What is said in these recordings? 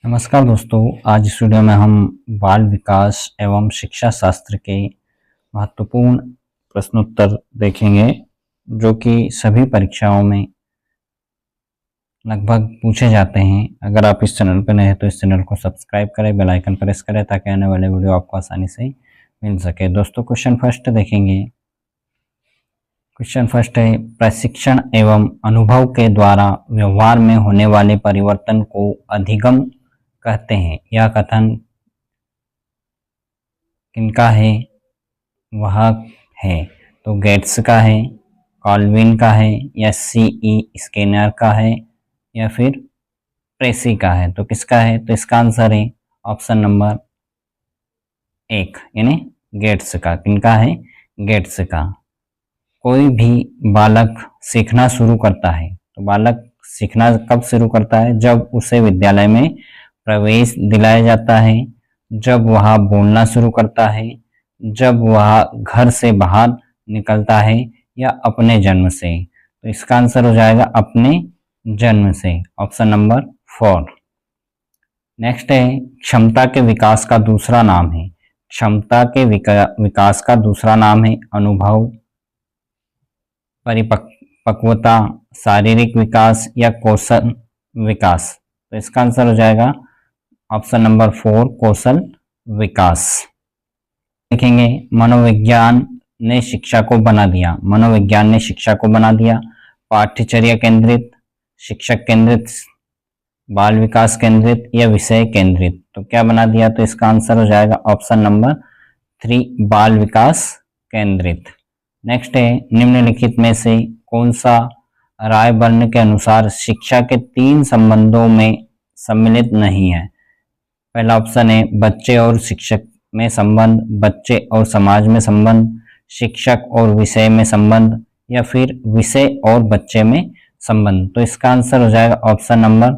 नमस्कार दोस्तों, आज इस वीडियो में हम बाल विकास एवं शिक्षा शास्त्र के महत्वपूर्ण प्रश्नोत्तर देखेंगे जो कि सभी परीक्षाओं में लगभग पूछे जाते हैं। अगर आप इस चैनल पर नए हैं तो इस चैनल को सब्सक्राइब करें, बेल आइकन प्रेस करें ताकि आने वाले वीडियो आपको आसानी से मिल सके। दोस्तों, क्वेश्चन फर्स्ट देखेंगे। क्वेश्चन फर्स्ट है, प्रशिक्षण एवं अनुभव के द्वारा व्यवहार में होने वाले परिवर्तन को अधिगम कहते हैं। यह कथन किनका है? वह है तो गेट्स का है, कॉल्विन का है, या सीई स्किनर का है, या फिर प्रेसी का है। तो किसका है? तो इसका आंसर है ऑप्शन नंबर 1 यानी गेट्स का। किनका है? गेट्स का। कोई भी बालक सीखना शुरू करता है तो बालक सीखना कब शुरू करता है? जब उसे विद्यालय में प्रवेश दिलाया जाता है, जब वह बोलना शुरू करता है, जब वह घर से बाहर निकलता है, या अपने जन्म से। तो इसका आंसर हो जाएगा अपने जन्म से, ऑप्शन नंबर 4। नेक्स्ट है, क्षमता के विकास का दूसरा नाम है। क्षमता के विकास का दूसरा नाम है अनुभव, परिपक्वता, शारीरिक विकास, या कौशल विकास। तो इसका आंसर हो जाएगा ऑप्शन नंबर 4 कौशल विकास। देखेंगे, मनोविज्ञान ने शिक्षा को बना दिया। मनोविज्ञान ने शिक्षा को बना दिया। पाठ्यचर्या केंद्रित, शिक्षक केंद्रित, बाल विकास केंद्रित, या विषय केंद्रित। तो क्या बना दिया? तो इसका आंसर हो जाएगा ऑप्शन नंबर 3 बाल विकास केंद्रित। नेक्स्ट है, निम्नलिखित में से कौन सा रायबर्न के अनुसार शिक्षा के 3 संबंधों में सम्मिलित नहीं है? पहला ऑप्शन है बच्चे और शिक्षक में संबंध, बच्चे और समाज में संबंध, शिक्षक और विषय में संबंध, या फिर विषय और बच्चे में संबंध। तो इसका आंसर हो जाएगा ऑप्शन नंबर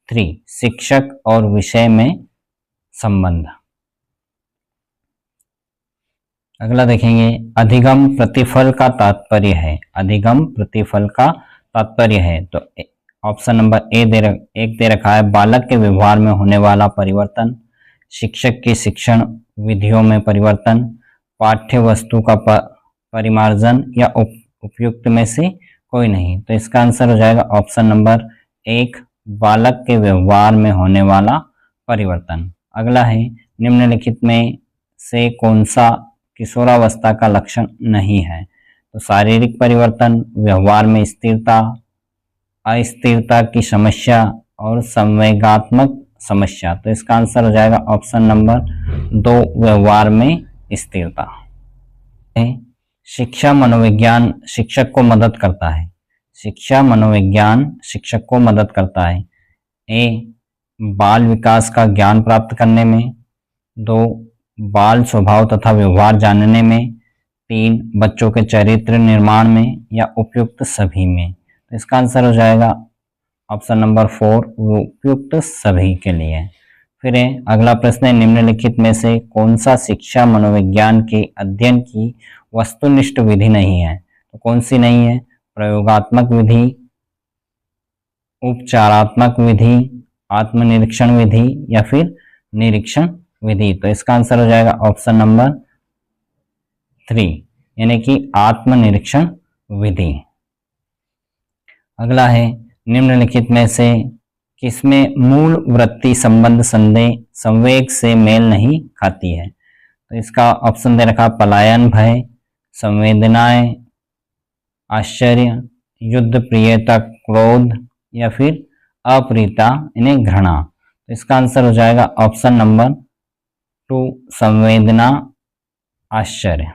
3 शिक्षक और विषय में संबंध। अगला देखेंगे, अधिगम प्रतिफल का तात्पर्य है। अधिगम प्रतिफल का तात्पर्य है तो ऑप्शन नंबर एक दे रखा है, बालक के व्यवहार में होने वाला परिवर्तन, शिक्षक की शिक्षण विधियों में परिवर्तन, पाठ्य वस्तु का परिमार्जन, या उपयुक्त में से कोई नहीं। तो इसका आंसर हो जाएगा ऑप्शन नंबर 1 बालक के व्यवहार में होने वाला परिवर्तन। अगला है, निम्नलिखित में से कौन सा किशोरावस्था का लक्षण नहीं है? तो शारीरिक परिवर्तन, व्यवहार में स्थिरता, अस्थिरता की समस्या, और संवेगात्मक समस्या। तो इसका आंसर हो जाएगा ऑप्शन नंबर 2 व्यवहार में स्थिरता। शिक्षा मनोविज्ञान शिक्षक को मदद करता है। शिक्षा मनोविज्ञान शिक्षक को मदद करता है। ए, बाल विकास का ज्ञान प्राप्त करने में, 2 बाल स्वभाव तथा व्यवहार जानने में, 3 बच्चों के चरित्र निर्माण में, या उपयुक्त सभी में। तो इसका आंसर हो जाएगा ऑप्शन नंबर 4 उपयुक्त सभी के लिए। फिर अगला प्रश्न है, निम्नलिखित में से कौन सा शिक्षा मनोविज्ञान के अध्ययन की वस्तुनिष्ठ विधि नहीं है? तो कौन सी नहीं है? प्रयोगात्मक विधि, उपचारात्मक विधि, आत्मनिरीक्षण विधि, या फिर निरीक्षण विधि। तो इसका आंसर हो जाएगा ऑप्शन नंबर 3 यानी कि आत्मनिरीक्षण विधि। अगला है, निम्नलिखित में से किसमें मूल वृत्ति संबंध संवेग से मेल नहीं खाती है? तो इसका ऑप्शन दे रखा, पलायन भय, संवेदनाएं, आश्चर्य, युद्ध प्रियता क्रोध, या फिर अप्रियता यानी घृणा। तो इसका आंसर हो जाएगा ऑप्शन नंबर 2 संवेदना आश्चर्य।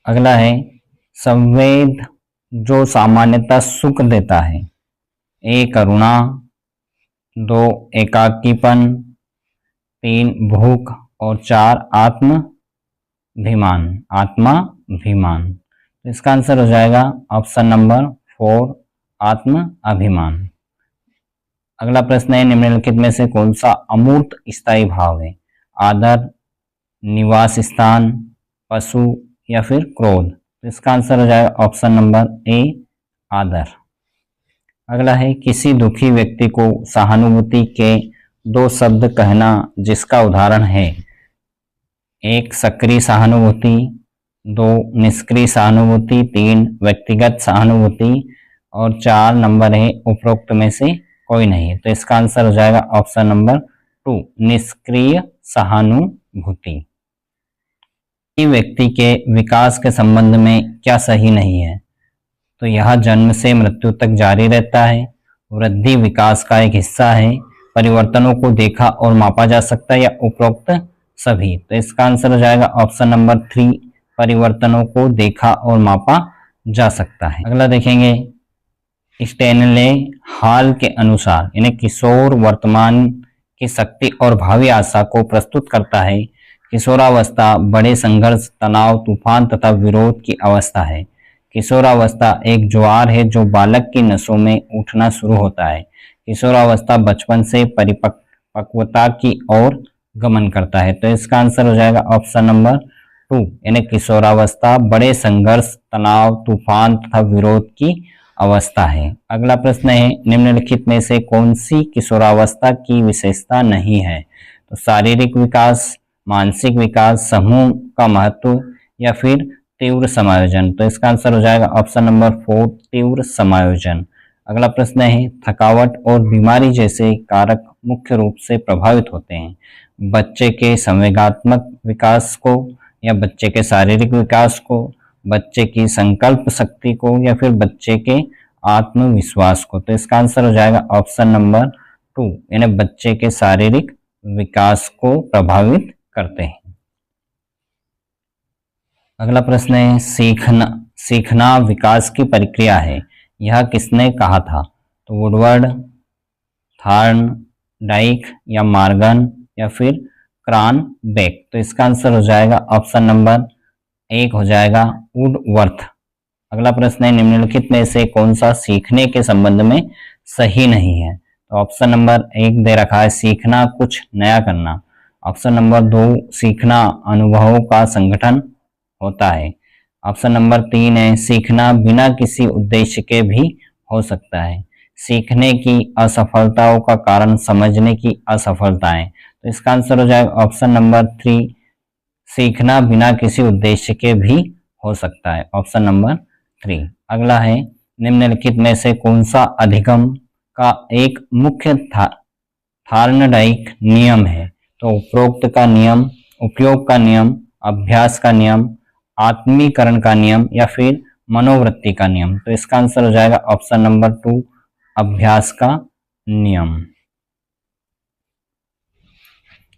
अगला है, संवेद जो सामान्यतः सुख देता है। 1 करुणा, 2 एकाकीपन, 3 भूख, और 4 आत्माभिमान। तो इसका आंसर हो जाएगा ऑप्शन नंबर 4 आत्माभिमान। अगला प्रश्न है, निम्नलिखित में से कौन सा अमूर्त स्थायी भाव है? आदर, निवास स्थान, पशु, या फिर क्रोध। तो इसका आंसर हो जाएगा ऑप्शन नंबर ए आदर। अगला है किसी दुखी व्यक्ति को सहानुभूति के 2 शब्द कहना जिसका उदाहरण है। 1 सक्रिय सहानुभूति, 2 निष्क्रिय सहानुभूति, 3 व्यक्तिगत सहानुभूति और 4 नंबर है उपरोक्त में से कोई नहीं। तो इसका आंसर हो जाएगा ऑप्शन नंबर 2 निष्क्रिय सहानुभूति। व्यक्ति के विकास के संबंध में क्या सही नहीं है? तो यह जन्म से मृत्यु तक जारी रहता है, वृद्धि विकास का एक हिस्सा है, परिवर्तनों को देखा और मापा जा सकता है, या उपरोक्त सभी। तो इसका आंसर हो जाएगा ऑप्शन नंबर 3 परिवर्तनों को देखा और मापा जा सकता है। अगला देखेंगे स्टेनले हाल के अनुसार यानी किशोर वर्तमान की शक्ति और भावी आशा को प्रस्तुत करता है। किशोरावस्था बड़े संघर्ष, तनाव, तूफान तथा विरोध की अवस्था है। किशोरावस्था एक ज्वार है जो बालक की नसों में उठना शुरू होता है। किशोरावस्था बचपन से परिपक्वता की ओर गमन करता है। तो इसका आंसर हो जाएगा ऑप्शन नंबर 2 यानी किशोरावस्था बड़े संघर्ष, तनाव, तूफान तथा विरोध की अवस्था है। अगला प्रश्न है निम्नलिखित में से कौन सी किशोरावस्था की विशेषता नहीं है? तो शारीरिक विकास, मानसिक विकास, समूह का महत्व या फिर तीव्र समायोजन। तो इसका आंसर हो जाएगा ऑप्शन नंबर 4 तीव्र समायोजन। अगला प्रश्न है थकावट और बीमारी जैसे कारक मुख्य रूप से प्रभावित होते हैं बच्चे के संवेगात्मक विकास को या बच्चे के शारीरिक विकास को, बच्चे की संकल्प शक्ति को या फिर बच्चे के आत्मविश्वास को। तो इसका आंसर हो जाएगा ऑप्शन नंबर 2 यानी बच्चे के शारीरिक विकास को प्रभावित करते हैं। अगला प्रश्न है सीखना विकास की प्रक्रिया है, यह किसने कहा था? तो वुडवर्ड, थॉर्नडाइक या मॉर्गन या फिर क्रॉनबेक। तो इसका आंसर हो जाएगा ऑप्शन नंबर 1 हो जाएगा वुडवर्थ। अगला प्रश्न है निम्नलिखित में से कौन सा सीखने के संबंध में सही नहीं है? तो ऑप्शन नंबर 1 दे रखा है सीखना कुछ नया करना। ऑप्शन नंबर 2 सीखना अनुभवों का संगठन होता है। ऑप्शन नंबर 3 है सीखना बिना किसी उद्देश्य के भी हो सकता है। सीखने की असफलताओं का कारण समझने की असफलताएं। तो इसका आंसर हो जाएगा ऑप्शन नंबर 3 सीखना बिना किसी उद्देश्य के भी हो सकता है, ऑप्शन नंबर 3। अगला है निम्नलिखित में से कौन सा अधिगम का एक मुख्य थॉर्नडाइक नियम है? तो उपरोक्त का नियम, उपयोग का नियम, अभ्यास का नियम, आत्मीकरण का नियम या फिर मनोवृत्ति का नियम। तो इसका आंसर हो जाएगा ऑप्शन नंबर 2 अभ्यास का नियम।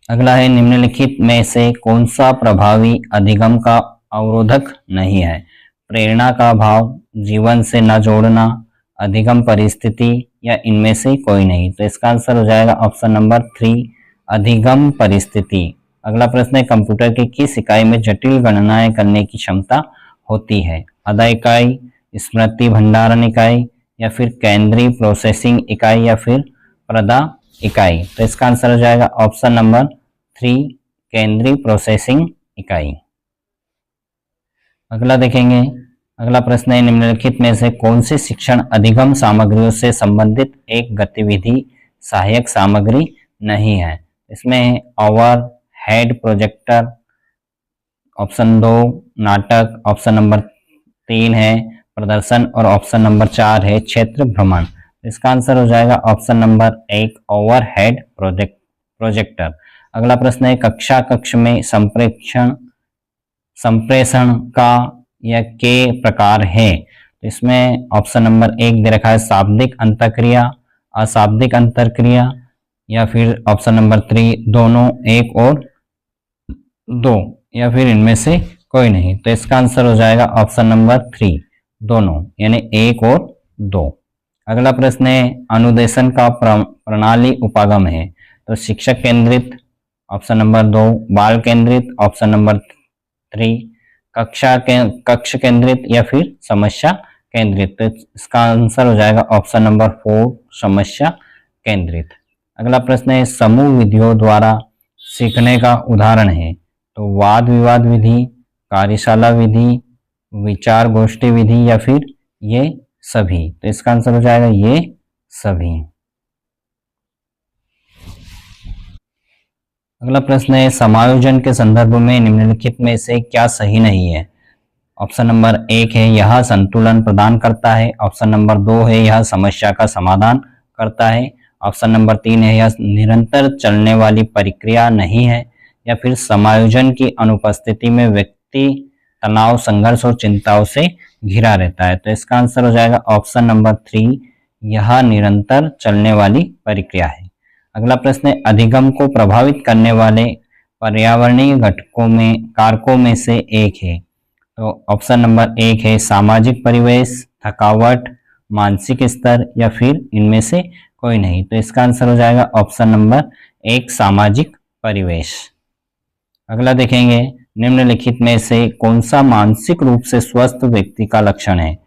अगला है निम्नलिखित में से कौन सा प्रभावी अधिगम का अवरोधक नहीं है? प्रेरणा का भाव, जीवन से न जोड़ना, अधिगम परिस्थिति या इनमें से कोई नहीं। तो इसका आंसर हो जाएगा ऑप्शन नंबर 3 अधिगम परिस्थिति। अगला प्रश्न है कंप्यूटर की किस इकाई में जटिल गणनाएं करने की क्षमता होती है? आधा इकाई, स्मृति भंडारण इकाई या फिर केंद्रीय प्रोसेसिंग इकाई या फिर प्रदा इकाई। तो इसका आंसर हो जाएगा ऑप्शन नंबर 3 केंद्रीय प्रोसेसिंग इकाई। अगला देखेंगे, अगला प्रश्न है निम्नलिखित में से कौन सी शिक्षण अधिगम सामग्रियों से संबंधित एक गतिविधि सहायक सामग्री नहीं है? इसमें ओवर हेड प्रोजेक्टर, ऑप्शन 2 नाटक, ऑप्शन नंबर 3 है प्रदर्शन और ऑप्शन नंबर 4 है क्षेत्र भ्रमण। इसका आंसर हो जाएगा option number 1 over head projector. अगला प्रश्न है कक्षा कक्ष में संप्रेषण का यह के प्रकार है? इसमें ऑप्शन नंबर 1 दे रखा है शाब्दिक अंतःक्रिया, अशाब्दिक अंतःक्रिया या फिर ऑप्शन नंबर 3 दोनों, 1 और 2 या फिर इनमें से कोई नहीं। तो इसका आंसर हो जाएगा ऑप्शन नंबर 3 दोनों यानी 1 और 2। अगला प्रश्न है अनुदेशन का प्रणाली उपागम है? तो शिक्षक केंद्रित, ऑप्शन नंबर 2 बाल केंद्रित, ऑप्शन नंबर 3 कक्ष केंद्रित या फिर समस्या केंद्रित। तो इसका आंसर हो जाएगा ऑप्शन नंबर 4 समस्या केंद्रित। अगला प्रश्न है समूह विधियों द्वारा सीखने का उदाहरण है? तो वाद विवाद विधि, कार्यशाला विधि, विचार गोष्ठी विधि या फिर ये सभी। तो इसका आंसर हो जाएगा ये सभी। अगला प्रश्न है समायोजन के संदर्भ में निम्नलिखित में से क्या सही नहीं है। ऑप्शन नंबर 1 है यह संतुलन प्रदान करता है। ऑप्शन नंबर 2 है यह समस्या का समाधान करता है। ऑप्शन नंबर 3 है यह निरंतर चलने वाली प्रक्रिया नहीं है। या फिर समायोजन की अनुपस्थिति में व्यक्ति तनाव, संघर्ष और चिंताओं से घिरा रहता है। तो इसका आंसर हो जाएगा ऑप्शन नंबर 3, यह निरंतर चलने वाली प्रक्रिया है। अगला प्रश्न है अधिगम को प्रभावित करने वाले पर्यावरणीय घटकों में कारकों में से एक है। तो ऑप्शन नंबर 1 है सामाजिक परिवेश, थकावट, मानसिक स्तर या फिर इनमें से कोई नहीं। तो इसका आंसर हो जाएगा ऑप्शन नंबर 1 सामाजिक परिवेश। अगला देखेंगे निम्नलिखित में से कौन सा मानसिक रूप से स्वस्थ व्यक्ति का लक्षण है।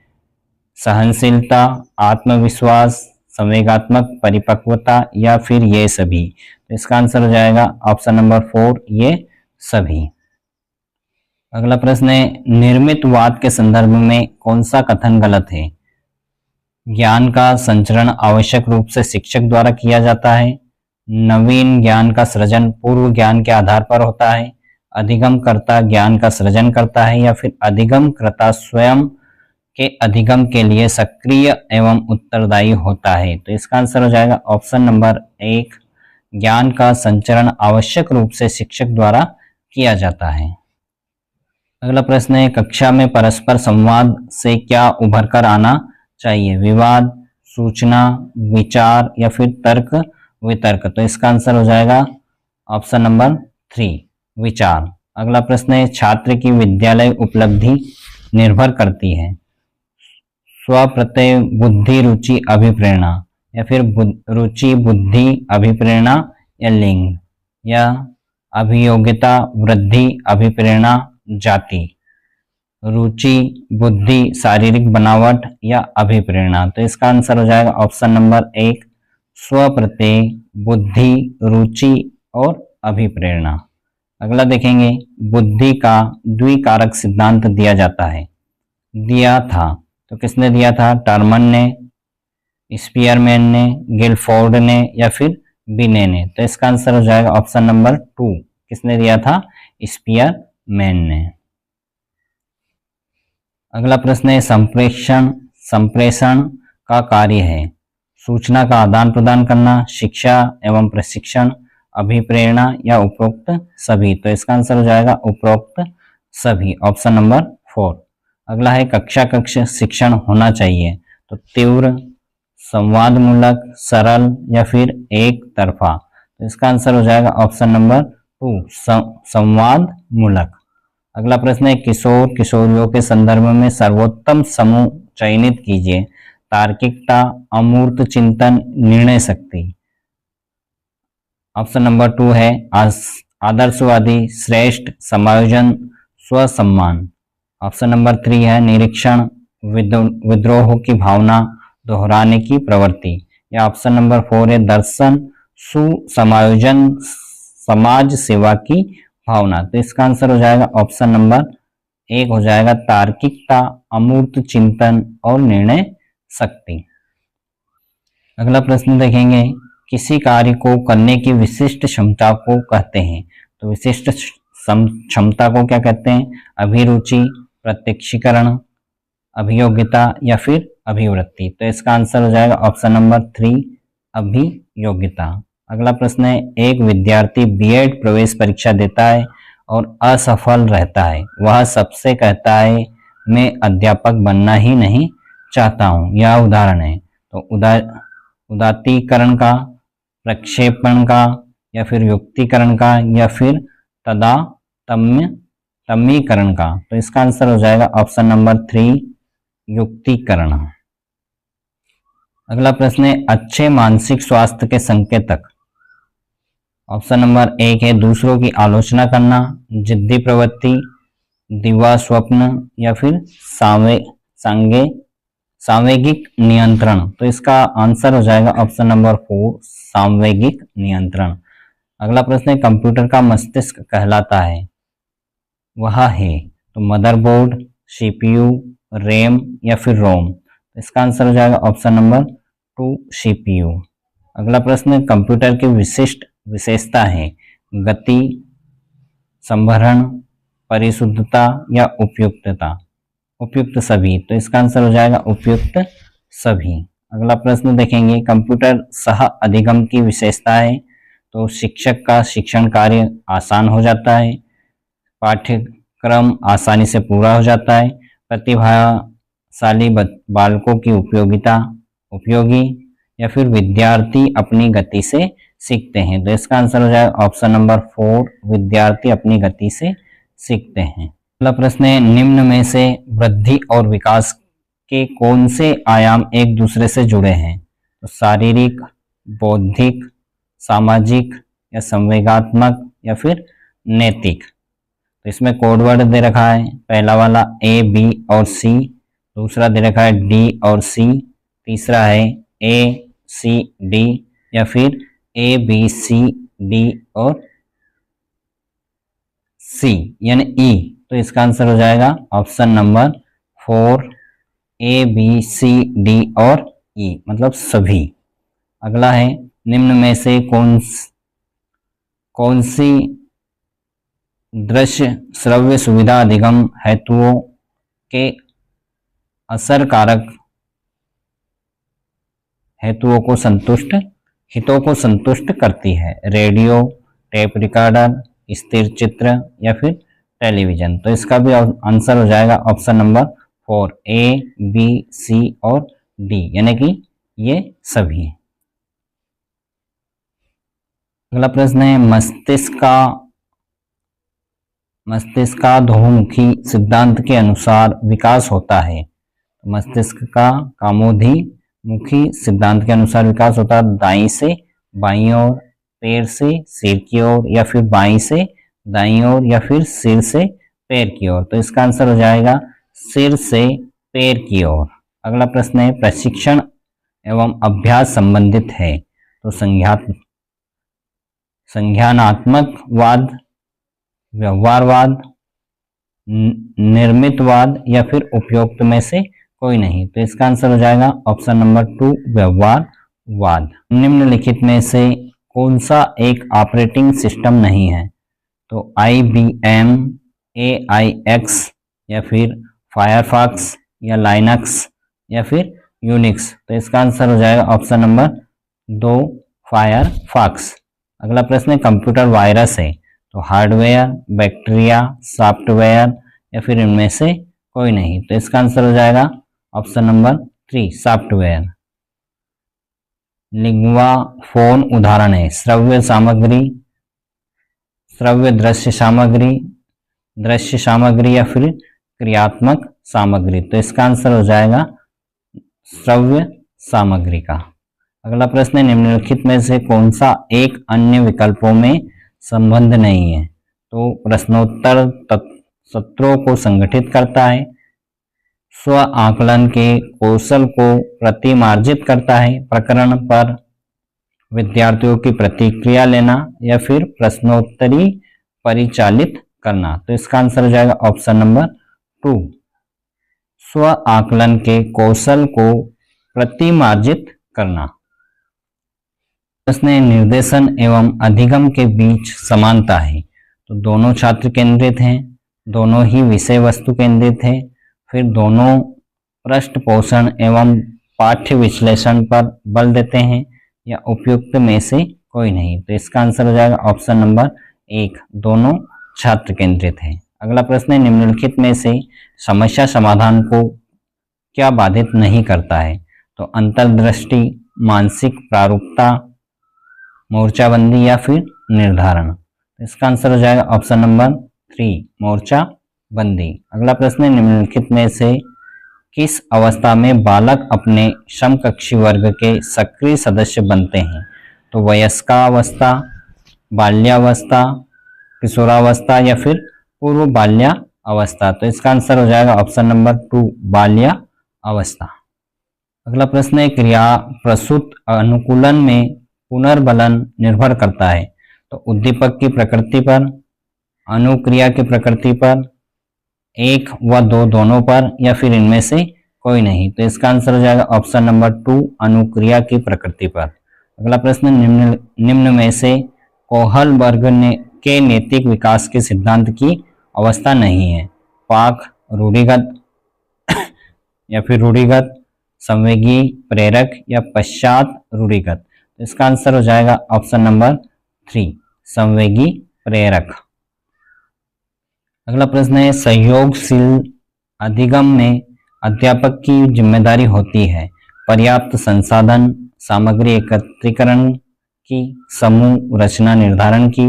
सहनशीलता, आत्मविश्वास, संवेगात्मक परिपक्वता या फिर ये सभी। तो इसका आंसर हो जाएगा ऑप्शन नंबर 4 ये सभी। अगला प्रश्न है निर्मितवाद के संदर्भ में कौन सा कथन गलत है। ज्ञान का संचरण आवश्यक रूप से शिक्षक द्वारा किया जाता है। नवीन ज्ञान का सृजन पूर्व ज्ञान के आधार पर होता है। अधिगमकर्ता ज्ञान का सृजन करता है। या फिर अधिगमकर्ता स्वयं के अधिगम के लिए सक्रिय एवं उत्तरदायी होता है। तो इसका आंसर हो जाएगा ऑप्शन नंबर 1 ज्ञान का संचरण आवश्यक रूप से शिक्षक द्वारा किया जाता है। अगला प्रश्न है कक्षा में परस्पर संवाद से क्या उभर कर आना चाहिए। विवाद, सूचना, विचार या फिर तर्क वितर्क। तो इसका आंसर हो जाएगा ऑप्शन नंबर 3 विचार। अगला प्रश्न है छात्र की विद्यालय उपलब्धि निर्भर करती है स्वप्रत्यय, बुद्धि, रुचि, अभिप्रेरणा या फिर रुचि, बुद्धि, अभिप्रेरणा या लिंग या अभियोग्यता, वृद्धि, अभिप्रेरणा, जाति। रुचि, बुद्धि, शारीरिक बनावट या अभिप्रेरणा। तो इसका आंसर हो जाएगा ऑप्शन नंबर 1 स्वप्रत्यय, बुद्धि, रुचि और अभिप्रेरणा। अगला देखेंगे बुद्धि का द्विकारक सिद्धांत दिया था। तो किसने दिया था। टर्मन ने, स्पीयरमैन ने, गिलफोर्ड ने या फिर बिने ने। तो इसका आंसर हो जाएगा ऑप्शन नंबर 2 किसने दिया था। स्पीयरमैन ने। अगला प्रश्न है संप्रेषण का कार्य है सूचना का आदान प्रदान करना, शिक्षा एवं प्रशिक्षण, अभिप्रेरणा या उपरोक्त सभी। तो इसका आंसर हो जाएगा उपरोक्त सभी ऑप्शन नंबर 4। अगला है कक्षा कक्ष शिक्षण होना चाहिए। तो तीव्र, संवादमूलक, सरल या फिर एक तरफा। तो इसका आंसर हो जाएगा ऑप्शन नंबर 2 संवादमूलक। अगला प्रश्न है किशोर किशोरियों के संदर्भ में सर्वोत्तम समूह चयनित कीजिए। तार्किकता, अमूर्त चिंतन, निर्णय शक्ति। ऑप्शन नंबर 2 है आदर्शवादी, श्रेष्ठ, समायोजन, स्वसम्मान। ऑप्शन नंबर 3 है निरीक्षण, विद्रोह की भावना, दोहराने की प्रवृत्ति। या ऑप्शन नंबर 4 है दर्शन, सुसमायोजन, समाज सेवा की भावना। तो इसका आंसर हो जाएगा ऑप्शन नंबर 1 हो जाएगा तार्किकता, अमूर्त चिंतन और निर्णय शक्ति। अगला प्रश्न देखेंगे किसी कार्य को करने की विशिष्ट क्षमता को कहते हैं। तो विशिष्ट क्षमता को क्या कहते हैं। अभिरुचि, प्रत्यक्षीकरण, अभियोग्यता या फिर अभिवृत्ति। तो इसका आंसर हो जाएगा ऑप्शन नंबर 3 अभियोग्यता। अगला प्रश्न है एक विद्यार्थी बीएड प्रवेश परीक्षा देता है और असफल रहता है। वह सबसे कहता है मैं अध्यापक बनना ही नहीं चाहता हूँ। यह उदाहरण है। तो उदात्तीकरण का, प्रक्षेपण का या फिर युक्तिकरण का या फिर तमीकरण का। तो इसका आंसर हो जाएगा ऑप्शन नंबर 3 युक्तिकरण। अगला प्रश्न है अच्छे मानसिक स्वास्थ्य के संकेतक। ऑप्शन नंबर 1 है दूसरों की आलोचना करना, जिद्दी प्रवृत्ति, दिवा स्वप्न या फिर सांवेगिक नियंत्रण। तो इसका आंसर हो जाएगा ऑप्शन नंबर 4 सांवेगिक नियंत्रण। अगला प्रश्न है कंप्यूटर का मस्तिष्क कहलाता है। वह है तो मदरबोर्ड, सीपीयू, रैम या फिर रोम। इसका आंसर हो जाएगा ऑप्शन नंबर टू CPU। अगला प्रश्न, कंप्यूटर की विशिष्ट विशेषता है गति, संभरण, परिशुद्धता या उपयुक्तता। उपयुक्त सभी, तो इसका आंसर हो जाएगा उपयुक्त सभी। अगला प्रश्न देखेंगे, कंप्यूटर सह अधिगम की विशेषता है, तो शिक्षक का शिक्षण कार्य आसान हो जाता है, पाठ्यक्रम आसानी से पूरा हो जाता है, प्रतिभाशाली बालकों की उपयोगी, या फिर विद्यार्थी अपनी गति से सीखते हैं। तो इसका आंसर हो जाएगा ऑप्शन नंबर 4, विद्यार्थी अपनी गति से सीखते हैं। अगला प्रश्न है, निम्न में से वृद्धि और विकास के कौन से आयाम एक दूसरे से जुड़े हैं? तो शारीरिक, बौद्धिक, सामाजिक या संवेगात्मक या फिर नैतिक। तो इसमें कोड वर्ड दे रखा है, पहला वाला A, B और C, दूसरा दे रखा है D और C, तीसरा है A, C, D या फिर A, B, C, D और C यानी E। तो इसका आंसर हो जाएगा option number 4, A, B, C, D और E मतलब सभी। अगला है, निम्न में से कौन सी दृश्य श्रव्य सुविधा अधिगम हेतुओं के असर कारक हेतुओं को हितों को संतुष्ट करती है? रेडियो, टेप रिकॉर्डर, स्थिर चित्र या फिर टेलीविजन। तो इसका भी आंसर हो जाएगा option number 4, A, B, C और D यानी कि ये सभी। अगला प्रश्न है, मस्तिष्क का बहुमुखी सिद्धांत के अनुसार विकास होता है। मस्तिष्क का कामोद्मुखी सिद्धांत के अनुसार विकास होता है दाईं से बाईं ओर, पैर से सिर की ओर या फिर बाईं से दाईं ओर या फिर सिर से पैर की ओर। तो इसका आंसर हो जाएगा सिर से पैर की ओर। अगला प्रश्न है, प्रशिक्षण एवं अभ्यास संबंधित है, तो संज्ञानात्मकवाद, व्यवहारवाद, निर्मितवाद या फिर उपयुक्त में से कोई नहीं। तो इसका आंसर हो जाएगा ऑप्शन नंबर 2, व्यवहारवाद। निम्नलिखित में से कौन सा एक ऑपरेटिंग सिस्टम नहीं है? तो IBM, AIX या फिर फायरफॉक्स या लाइनक्स या फिर यूनिक्स। तो इसका आंसर हो जाएगा ऑप्शन नंबर 2, फायरफॉक्स। अगला प्रश्न है, कंप्यूटर वायरस है, तो हार्डवेयर, बैक्टीरिया, सॉफ्टवेयर या फिर इनमें से कोई नहीं। तो इसका आंसर हो जाएगा option number 3, software. Lingua phone उदाहरण है, श्रव्य सामग्री, श्रव्य दृश्य सामग्री या फिर क्रियात्मक सामग्री। तो इसका आंसर हो जाएगा श्रव्य सामग्री का। अगला प्रश्न है, निम्नलिखित में से कौन सा एक अन्य विकल्पों में संबंध नहीं है? तो प्रश्नोत्तर सत्रों को संगठित करता है, स्व आकलन के कौशल को प्रतिमार्जित करता है, प्रकरण पर विद्यार्थियों की प्रतिक्रिया लेना या फिर प्रश्नोत्तरी परिचालित करना। तो इसका आंसर हो जाएगा ऑप्शन नंबर 2, स्व आकलन के कौशल को प्रतिमार्जित करना। प्रश्न निर्देशन एवं अधिगम के बीच समानता है, तो दोनों छात्र केंद्रित हैं, दोनों ही विषय वस्तु केंद्रित है, फिर दोनों पृष्ठ पोषण एवं पाठ्य विश्लेषण पर बल देते हैं, या उपयुक्त में से कोई नहीं। तो इसका आंसर हो जाएगा ऑप्शन नंबर 1, दोनों छात्र केंद्रित है। अगला प्रश्न है, निम्नलिखित में से समस्या समाधान को क्या बाधित नहीं करता है? तो अंतर्दृष्टि, मानसिक प्रारूपता, मोर्चाबंदी या फिर निर्धारण। इसका आंसर हो जाएगा ऑप्शन नंबर 3, मोर्चाबंदी। अगला प्रश्न है, निम्नलिखित में से किस अवस्था में बालक अपने समकक्षी वर्ग के सक्रिय सदस्य बनते हैं? तो वयस्कावस्था, बाल्यावस्था, किशोरावस्था या फिर पूर्व बाल्यावस्था। तो इसका आंसर हो जाएगा ऑप्शन नंबर 2, बाल्यावस्था। अगला प्रश्न है, क्रिया प्रसूत अनुकूलन में पुनर्बलन निर्भर करता है, तो उद्दीपक की प्रकृति पर, अनुक्रिया की प्रकृति पर, 1 व 2 दोनों पर या फिर इनमें से कोई नहीं। तो इसका आंसर हो जाएगा ऑप्शन नंबर 2 अनुक्रिया की प्रकृति पर। अगला प्रश्न, निम्न में से कोहलबर्ग ने के नैतिक विकास के सिद्धांत की अवस्था नहीं है। पाक, रूढ़िगत या फिर रूढ़िगत, संवेगी, प्रेरक या पश्चात रूढ़िगत। तो इसका आंसर हो जाएगा ऑप्शन नंबर 3 संवेगी प्रेरक। अगला प्रश्न है, सहयोगशील अधिगम में अध्यापक की जिम्मेदारी होती है पर्याप्त संसाधन, सामग्री एकत्रीकरण की, समूह रचना निर्धारण की,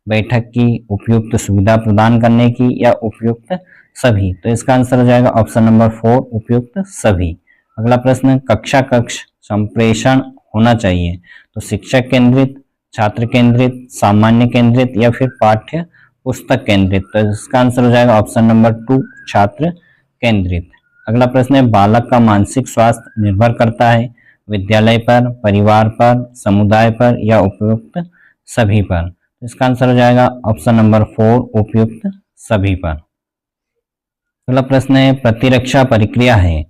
बैठक की, उपयुक्त सुविधा प्रदान करने की या उपयुक्त सभी। तो इसका आंसर हो जाएगा ऑप्शन नंबर 4 उपयुक्त सभी। अगला प्रश्न, कक्षा कक्ष संप्रेषण होना चाहिए तो शिक्षक केंद्रित, छात्र केंद्रित, सामान्य केंद्रित या फिर पाठ्य पुस्तक केंद्रित। तो इसका आंसर हो जाएगा ऑप्शन नंबर 2 छात्र केंद्रित। अगला प्रश्न है, बालक का मानसिक स्वास्थ्य निर्भर करता है विद्यालय पर, परिवार पर, समुदाय पर या उपयुक्त सभी पर। तो इसका आंसर हो जाएगा ऑप्शन नंबर 4 उपयुक्त सभी पर। अगला प्रश्न है, प्रतिरक्षा प्रक्रिया है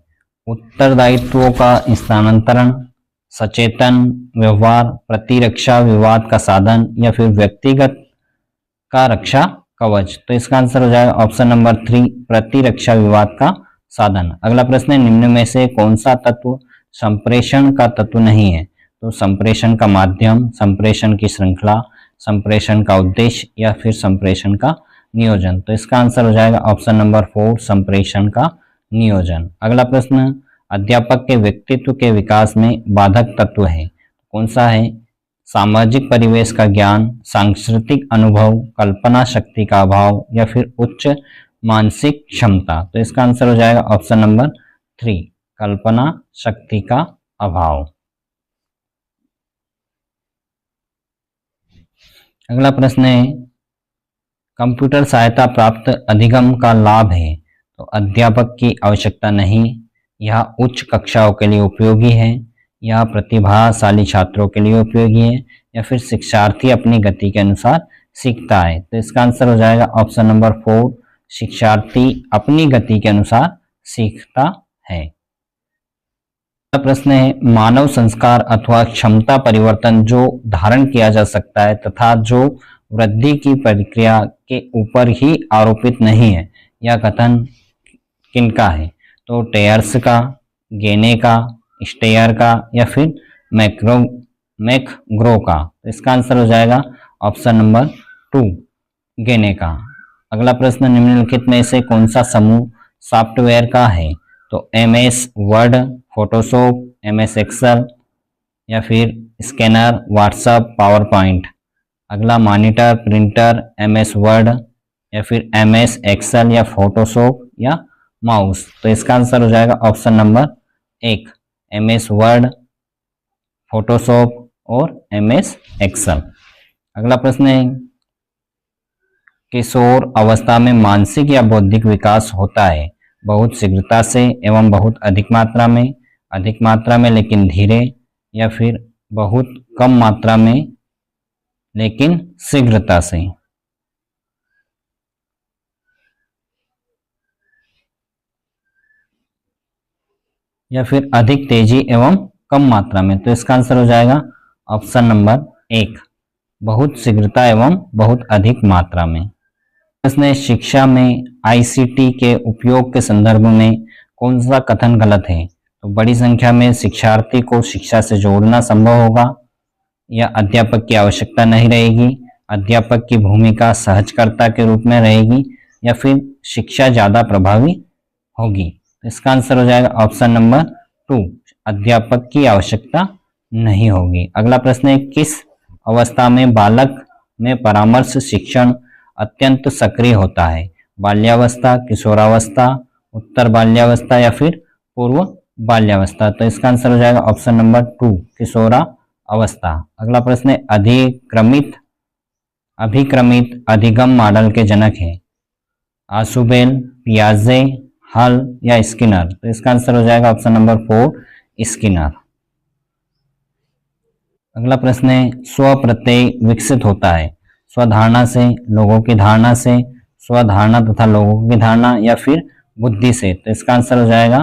उत्तरदायित्वों का स्थानांतरण, सचेतन व्यवहार, प्रतिरक्षा विवाद का साधन या फिर व्यक्तिगत का रक्षा कवच। तो इसका आंसर हो जाएगा ऑप्शन नंबर 3 प्रतिरक्षा विवाद का साधन। अगला प्रश्न है, निम्न में से कौन सा तत्व संप्रेषण का तत्व नहीं है। तो संप्रेषण का माध्यम, संप्रेषण की श्रृंखला, संप्रेषण का उद्देश्य या फिर संप्रेषण का नियोजन। तो इसका आंसर हो जाएगा ऑप्शन नंबर 4 संप्रेषण का नियोजन। अगला प्रश्न, अध्यापक के व्यक्तित्व के विकास में बाधक तत्व है, कौन सा है। सामाजिक परिवेश का ज्ञान, सांस्कृतिक अनुभव, कल्पना शक्ति का अभाव या फिर उच्च मानसिक क्षमता। तो इसका आंसर हो जाएगा ऑप्शन नंबर 3 कल्पना शक्ति का अभाव। अगला प्रश्न है, कंप्यूटर सहायता प्राप्त अधिगम का लाभ है तो अध्यापक की आवश्यकता नहीं, यह उच्च कक्षाओं के लिए उपयोगी है, यह प्रतिभाशाली छात्रों के लिए उपयोगी है या फिर शिक्षार्थी अपनी गति के अनुसार सीखता है। तो इसका आंसर हो जाएगा ऑप्शन नंबर 4 शिक्षार्थी अपनी गति के अनुसार सीखता है। अगला प्रश्न है, मानव संस्कार अथवा क्षमता परिवर्तन जो धारण किया जा सकता है तथा जो वृद्धि की प्रक्रिया के ऊपर ही आरोपित नहीं है, यह कथन किनका है। तो टेयर्स का, गेने का, स्टेयर का या फिर मैकग्रो का। तो इसका आंसर हो जाएगा ऑप्शन नंबर 2 गेने का। अगला प्रश्न, निम्नलिखित में से कौन सा समूह सॉफ्टवेयर का है। तो MS Word, Photoshop, MS Excel या फिर स्कैनर, व्हाट्सएप, पावर पॉइंट। अगला मॉनिटर, प्रिंटर, MS वर्ड या फिर MS एक्सेल या फोटोशॉप या माउस। तो इसका आंसर हो जाएगा option number 1 MS Word, Photoshop और MS एक्सेल। अगला प्रश्न है, किशोर अवस्था में मानसिक या बौद्धिक विकास होता है बहुत शीघ्रता से एवं बहुत अधिक मात्रा में लेकिन धीरे या फिर बहुत कम मात्रा में लेकिन शीघ्रता से। या फिर अधिक तेजी एवं कम मात्रा में। तो इसका आंसर हो जाएगा ऑप्शन नंबर 1 बहुत शीघ्रता एवं बहुत अधिक मात्रा में। प्रश्न है, शिक्षा में ICT के उपयोग के संदर्भ में कौन सा कथन गलत है। तो बड़ी संख्या में शिक्षार्थी को शिक्षा से जोड़ना संभव होगा, या अध्यापक की आवश्यकता नहीं रहेगी, अध्यापक की भूमिका सहजकर्ता के रूप में रहेगी या फिर शिक्षा ज्यादा प्रभावी होगी। तो इसका आंसर हो जाएगा ऑप्शन नंबर 2 अध्यापक की आवश्यकता नहीं होगी। अगला प्रश्न है, किस अवस्था में बालक में परामर्श शिक्षण अत्यंत सक्रिय होता है। बाल्यावस्था, किशोरावस्था, उत्तर बाल्यावस्था या फिर पूर्व बाल्यावस्था। तो इसका आंसर हो जाएगा ऑप्शन नंबर 2 किशोरावस्था। अगला प्रश्न है, अभिक्रमित अधिगम मॉडल के जनक हैं आशुबेल, पियाजे, हल या स्किनर। तो इसका आंसर हो जाएगा ऑप्शन नंबर 4 स्किनर। अगला प्रश्न है, स्व प्रत्यय विकसित होता है स्वधारणा से, लोगों की धारणा से, स्वधारणा तथा लोगों की धारणा या फिर बुद्धि से। तो इसका आंसर हो जाएगा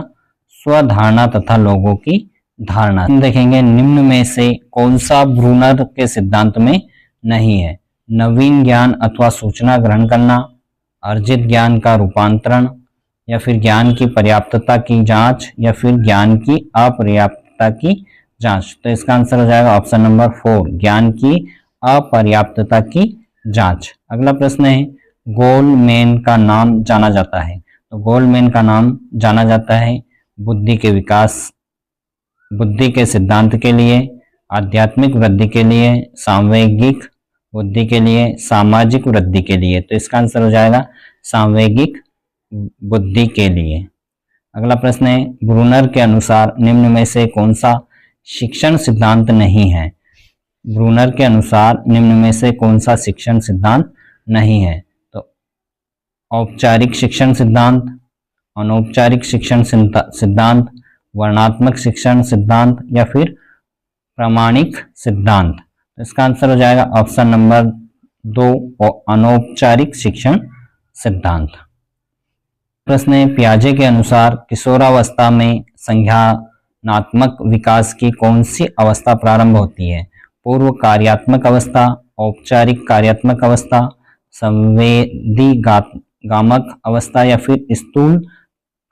स्वधारणा तथा लोगों की धारणा। देखेंगे निम्न में से कौन सा ब्रूनर के सिद्धांत में नहीं है? नवीन ज्ञान अथवा सूचना ग्रहण करना, अर्जित ज्ञान का रूपांतरण, या फिर ज्ञान की पर्याप्तता की जांच, या फिर ज्ञान की अपर्याप्तता की जांच। तो इसका आंसर हो जाएगा ऑप्शन नंबर 4, ज्ञान की अपर्याप्तता की जांच। अगला प्रश्न है गोल्डमैन का नाम जाना जाता है। तो गोल्डमैन का नाम जाना जाता है बुद्धि के विकास, बुद्धि के सिद्धांत के लिए, आध्यात्मिक वृद्धि के लिए, सांवेगिक बुद्धि के लिए, सामाजिक वृद्धि के लिए। तो इसका आंसर हो जाएगा सांवेगिक बुद्धि के लिए। अगला प्रश्न है ब्रूनर के अनुसार निम्न में से कौन सा शिक्षण सिद्धांत नहीं है? ब्रूनर के अनुसार निम्न में से कौन सा शिक्षण सिद्धांत नहीं है? तो औपचारिक शिक्षण सिद्धांत, अनौपचारिक शिक्षण सिद्धांत, वर्णात्मक शिक्षण सिद्धांत, या फिर प्रामाणिक सिद्धांत। तो इसका आंसर हो जाएगा ऑप्शन नंबर 2, अनौपचारिक शिक्षण सिद्धांत। प्रश्न है पियाजे के अनुसार किशोरावस्था में संज्ञानात्मक विकास की कौन सी अवस्था प्रारंभ होती है? पूर्व कार्यात्मक अवस्था, औपचारिक कार्यात्मक अवस्था, संवेदीगामक अवस्था, या फिर स्थूल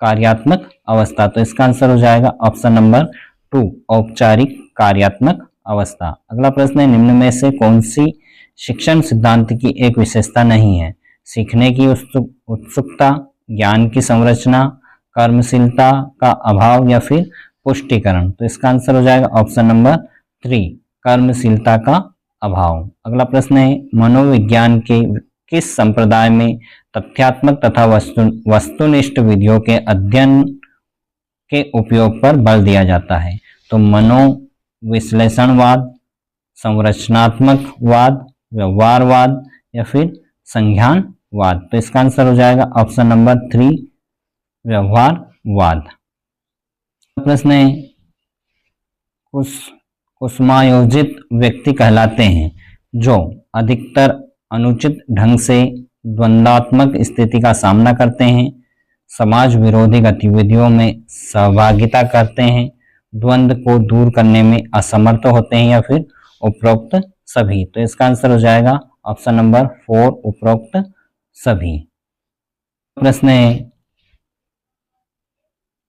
कार्यात्मक अवस्था। तो इसका आंसर हो जाएगा ऑप्शन नंबर 2, औपचारिक कार्यात्मक अवस्था। अगला प्रश्न है निम्न में से कौन सी शिक्षण सिद्धांत की एक विशेषता नहीं है? सीखने की उत्सुकता, ज्ञान की संरचना, कर्मशीलता का अभाव, या फिर पुष्टिकरण। तो इसका आंसर हो जाएगा ऑप्शन नंबर 3, कर्मशीलता का अभाव। अगला प्रश्न है मनोविज्ञान के किस संप्रदाय में तथ्यात्मक तथा वस्तुनिष्ठ विधियों के अध्ययन के उपयोग पर बल दिया जाता है? तो मनोविश्लेषणवाद, संरचनात्मकवाद, व्यवहारवाद, या फिर संज्ञानवाद। तो इसका आंसर हो जाएगा ऑप्शन नंबर 3, व्यवहारवाद। प्रश्न है कुसुमायोजित व्यक्ति कहलाते हैं जो अधिकतर अनुचित ढंग से द्वंद्वात्मक स्थिति का सामना करते हैं, समाज विरोधी गतिविधियों में सहभागिता करते हैं, द्वंद्व को दूर करने में असमर्थ होते हैं, या फिर उपरोक्त सभी। तो इसका आंसर हो जाएगा ऑप्शन नंबर 4, उपरोक्त सभी। प्रश्न है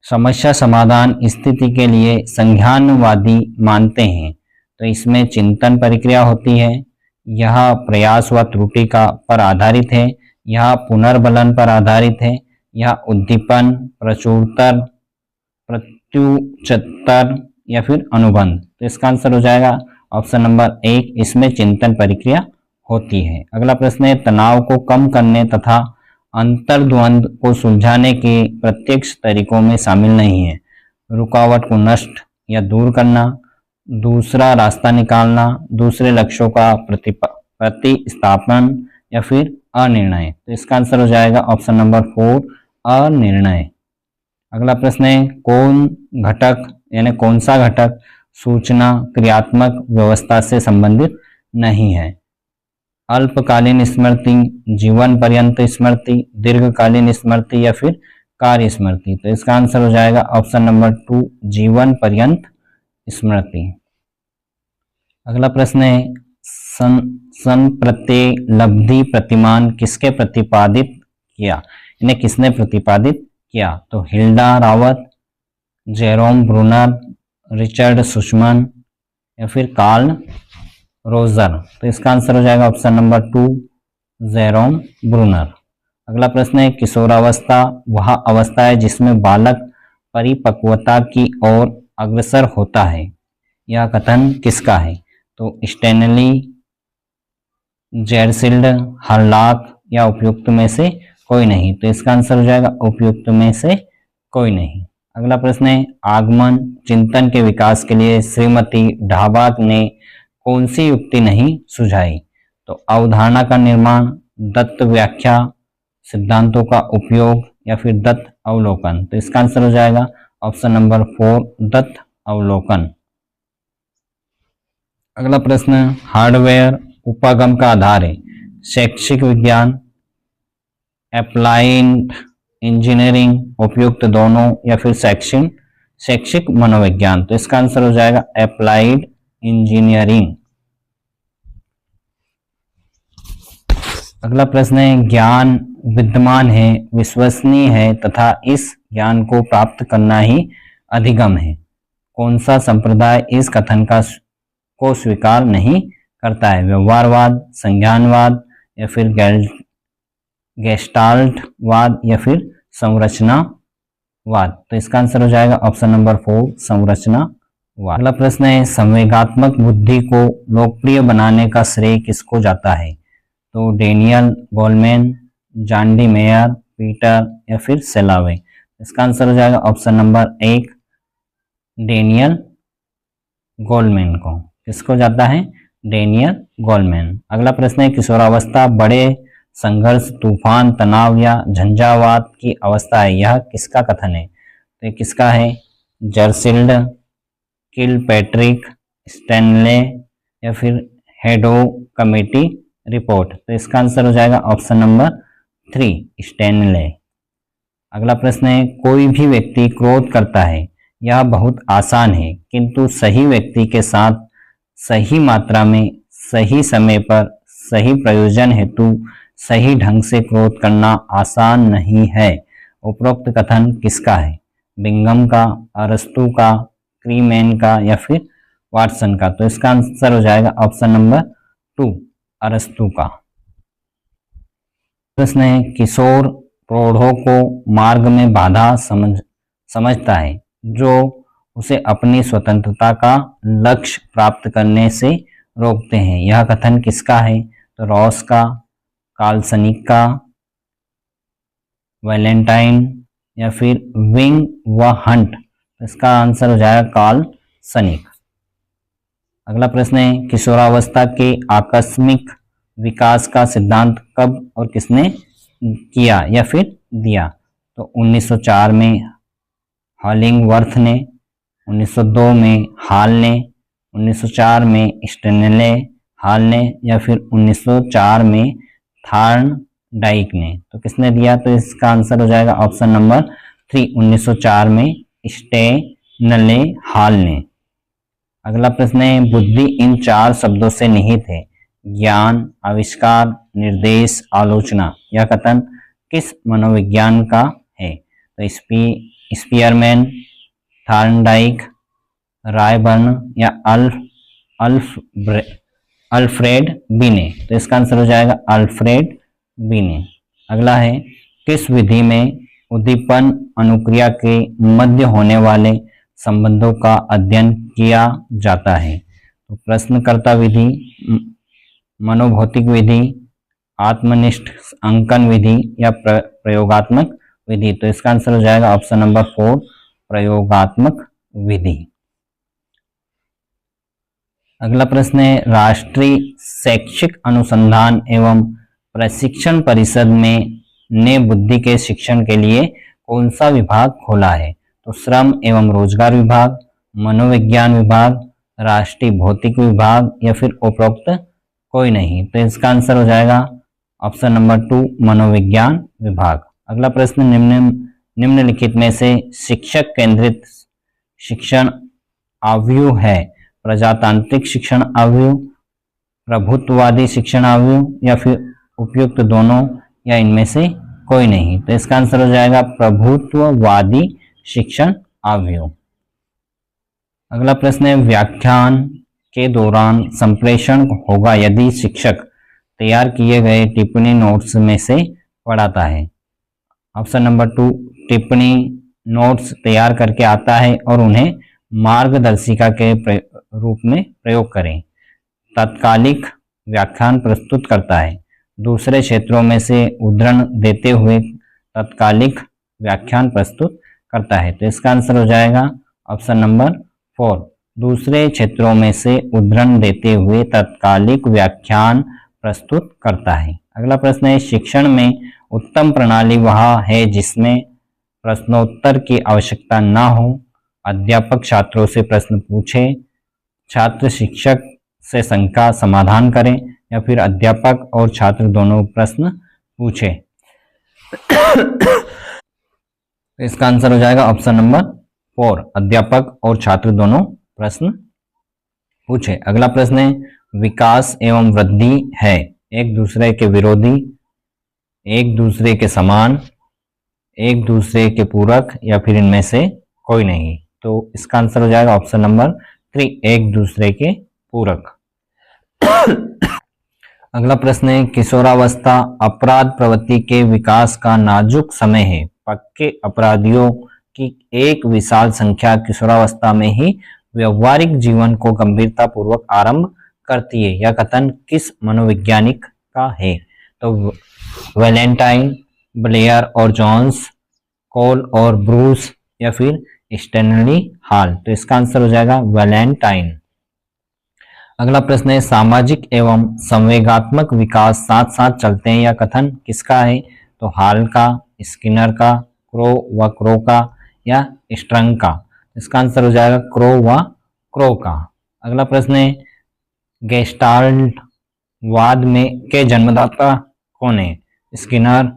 समस्या समाधान स्थिति के लिए संज्ञानवादी मानते हैं। तो इसमें चिंतन प्रक्रिया होती है, यह प्रयास व त्रुटि का पर आधारित है, यह पुनर्बलन पर आधारित है, यह उद्दीपन, प्रचुरतर, प्रत्युच्चतर, या फिर अनुबंध। तो इसका आंसर हो जाएगा ऑप्शन नंबर 1, इसमें चिंतन प्रक्रिया होती है। अगला प्रश्न है तनाव को कम करने तथा अंतर्द्वंद को सुलझाने के प्रत्यक्ष तरीकों में शामिल नहीं है। रुकावट को नष्ट या दूर करना, दूसरा रास्ता निकालना, दूसरे लक्ष्यों का प्रतिस्थापन, या फिर अनिर्णय। तो इसका आंसर हो जाएगा ऑप्शन नंबर 4, अनिर्णय। अगला प्रश्न है कौन घटक यानी कौन सा घटक सूचना क्रियात्मक व्यवस्था से संबंधित नहीं है? अल्पकालीन स्मृति, जीवन पर्यंत स्मृति, दीर्घकालीन स्मृति, या फिर कार्य स्मृति। तो इसका आंसर हो जाएगा ऑप्शन नंबर 2, जीवन पर्यंत स्मृति। अगला प्रश्न है संप्रत्यलब्धि प्रतिमान किसके प्रतिपादित किया? इन्हें किसने प्रतिपादित किया? तो Hilda Rawat, Jerome Bruner, Richard Suchman, या फिर कार्ल रोजर। तो इसका आंसर हो जाएगा ऑप्शन नंबर 2, जेरोम ब्रूनर। अगला प्रश्न है किशोरावस्था वह अवस्था है जिसमें बालक परिपक्वता की ओर अग्रसर होता है। यह कथन किसका है? तो स्टैनली, जेरसिल्ड, हरलॉक, या उपयुक्त में से कोई नहीं। तो इसका आंसर हो जाएगा उपयुक्त में से कोई नहीं। अगला प्रश्न है आगमन चिंतन के विकास के लिए श्रीमती ढाबा ने कौन सी युक्ति नहीं सुझाई? तो अवधारणा का निर्माण, दत्त व्याख्या, सिद्धांतों का उपयोग, या फिर दत्त अवलोकन। तो इसका आंसर हो जाएगा ऑप्शन नंबर 4, दत्त अवलोकन। अगला प्रश्न हार्डवेयर उपागम का आधार है। शैक्षिक विज्ञान, अप्लाइड इंजीनियरिंग, उपयुक्त दोनों, या फिर शैक्षिक शैक्षिक मनोविज्ञान, तो इसका आंसर हो जाएगा अप्लाइड इंजीनियरिंग। अगला प्रश्न है, ज्ञान विद्यमान है, विश्वसनीय है तथा इस ज्ञान को प्राप्त करना ही अधिगम है। कौन सा संप्रदाय इस कथन को स्वीकार नहीं करता है? व्यवहारवाद, संज्ञानवाद या फिर गेस्टाल्टवाद या फिर संरचनावाद। तो इसका आंसर हो जाएगा ऑप्शन नंबर 4 संरचनावाद। अगला प्रश्न है, संवेगात्मक बुद्धि को लोकप्रिय बनाने का श्रेय किसको जाता है? तो Daniel Goleman, John D mayor, Peter या फिर सेलावे। इसका आंसर हो जाएगा ऑप्शन नंबर 1 डेनियल गोलमैन को। किसको जाता है? Daniel Goleman. अगला प्रश्न है, किशोरावस्था बड़े संघर्ष, तूफान, तनाव या झंझावात की अवस्था है, यह किसका कथन है? तो किसका है? जर्सिल्ड, किलपैट्रिक, स्टैनले या फिर हेडो कमेटी रिपोर्ट। तो इसका आंसर हो जाएगा ऑप्शन नंबर 3 स्टैनले। अगला प्रश्न है, कोई भी व्यक्ति क्रोध करता है, यह बहुत आसान है, किंतु सही व्यक्ति के साथ सही मात्रा में, सही समय पर, सही प्रयोजन हेतु सही ढंग से क्रोध करना आसान नहीं है। उपरोक्त कथन किसका है? बिंगम का, अरस्तु का, क्रीमैन का या फिर वाटसन का। तो इसका आंसर हो जाएगा ऑप्शन नंबर 2 अरस्तु का। प्रश्न है, किशोर प्रौढ़ों को मार्ग में बाधा समझता है जो उसे अपनी स्वतंत्रता का लक्ष्य प्राप्त करने से रोकते हैं, यह कथन किसका है? तो रॉस का, काल्सनिक का, वैलेंटाइन या फिर विंग व हंट। इसका आंसर हो जाएगा काल्सनिक। अगला प्रश्न है, किशोरावस्था के आकस्मिक विकास का सिद्धांत कब और किसने किया या फिर दिया? तो 1904 में हॉलिंगवर्थ ने, 1902 में हाल ने, 1904 में स्टेनले हाल ने या फिर 1904 में थॉर्नडाइक ने। तो किसने दिया? तो इसका आंसर हो जाएगा ऑप्शन नंबर 3 1904 में स्टेनले हाल ने। अगला प्रश्न है, बुद्धि इन 4 शब्दों से निहित है, ज्ञान, आविष्कार, निर्देश, आलोचना। यह कथन किस मनोविज्ञान का है? तो स्पीयरमैन, थॉर्नडाइक, रायबर्न या अल्फ्रेड बिने। तो इसका आंसर हो जाएगा अल्फ्रेड बिने। अगला है, किस विधि में उद्दीपन अनुक्रिया के मध्य होने वाले संबंधों का अध्ययन किया जाता है? तो प्रश्नकर्ता विधि, मनोभौतिक विधि, आत्मनिष्ठ अंकन विधि या प्रयोगात्मक विधि। तो इसका आंसर हो जाएगा ऑप्शन नंबर 4 प्रयोगात्मक विधि। अगला प्रश्न है, राष्ट्रीय शैक्षिक अनुसंधान एवं प्रशिक्षण परिषद ने बुद्धि के शिक्षण के लिए कौन सा विभाग खोला है? तो श्रम एवं रोजगार विभाग, मनोविज्ञान विभाग, राष्ट्रीय भौतिक विभाग या फिर उपरोक्त कोई नहीं। तो इसका आंसर हो जाएगा ऑप्शन नंबर 2 मनोविज्ञान विभाग। अगला प्रश्न, निम्नलिखित में से शिक्षक केंद्रित शिक्षण आव्यूह है? प्रजातांत्रिक शिक्षण आव्यूह, प्रभुत्ववादी शिक्षण आव्यूह या फिर उपयुक्त दोनों या इनमें से कोई नहीं। तो इसका आंसर हो जाएगा प्रभुत्ववादी शिक्षण आव्यूह। अगला प्रश्न है, व्याख्यान के दौरान संप्रेषण होगा यदि शिक्षक तैयार किए गए टिप्पणी नोट्स में से पढ़ाता है? ऑप्शन नंबर 2 टिप्पणी नोट्स तैयार करके आता है और उन्हें मार्गदर्शिका के रूप में प्रयोग करें, तात्कालिक व्याख्यान प्रस्तुत करता है, दूसरे क्षेत्रों में से उद्धरण देते हुए तात्कालिक व्याख्यान प्रस्तुत करता है। तो इसका आंसर हो जाएगा ऑप्शन नंबर 4 दूसरे क्षेत्रों में से उद्धरण देते हुए तात्कालिक व्याख्यान प्रस्तुत करता है। अगला प्रश्न है, शिक्षण में उत्तम प्रणाली वह है जिसमें प्रश्नोत्तर की आवश्यकता न हो, अध्यापक छात्रों से प्रश्न पूछे, छात्र शिक्षक से शंका समाधान करें या फिर अध्यापक और छात्र दोनों प्रश्न पूछे। इसका आंसर हो जाएगा ऑप्शन नंबर 4 अध्यापक और छात्र दोनों प्रश्न पूछे। अगला प्रश्न है विकास एवं वृद्धि है एक दूसरे के विरोधी, एक दूसरे के समान, एक दूसरे के पूरक या फिर इनमें से कोई नहीं। तो इसका आंसर हो जाएगा ऑप्शन नंबर 3 एक दूसरे के पूरक। अगला प्रश्न है किशोरावस्था अपराध प्रवृत्ति के विकास का नाजुक समय है। पक्के अपराधियों की एक विशाल संख्या किशोरावस्था में ही व्यवहारिक जीवन को गंभीरता पूर्वक आरंभ करती है। यह कथन किस मनोवैज्ञानिक का है? तो वैलेंटाइन, ब्लेयर और जॉन्स, कोल और ब्रूस या फिर स्टैनली हॉल। तो इसका आंसर हो जाएगा वैलेंटाइन। अगला प्रश्न है सामाजिक एवं संवेगात्मक विकास साथ साथ चलते हैं, यह कथन किसका है? तो हॉल का, स्किनर का, क्रो व क्रो का या स्ट्रंग का। इसका आंसर हो जाएगा क्रो व क्रो का। अगला प्रश्न है गेस्टाल्ट वाद में के जन्मदाता कौन है? स्किनर,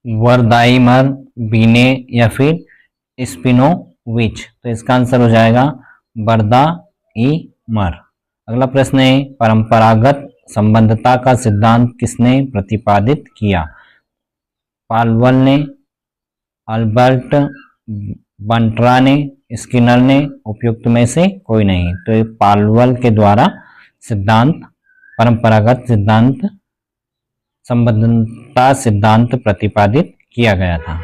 वर्दाइमर, बीने या फिर स्पिनोविच। तो इसका आंसर हो जाएगा वर्दाइमर। अगला प्रश्न है परंपरागत संबंधता का सिद्धांत किसने प्रतिपादित किया? पालवल ने, अल्बर्ट बंट्रा ने, स्किनर ने, उपयुक्त में से कोई नहीं। तो ये पालवल के द्वारा सिद्धांत परंपरागत सिद्धांत संबंधता सिद्धांत प्रतिपादित किया गया था।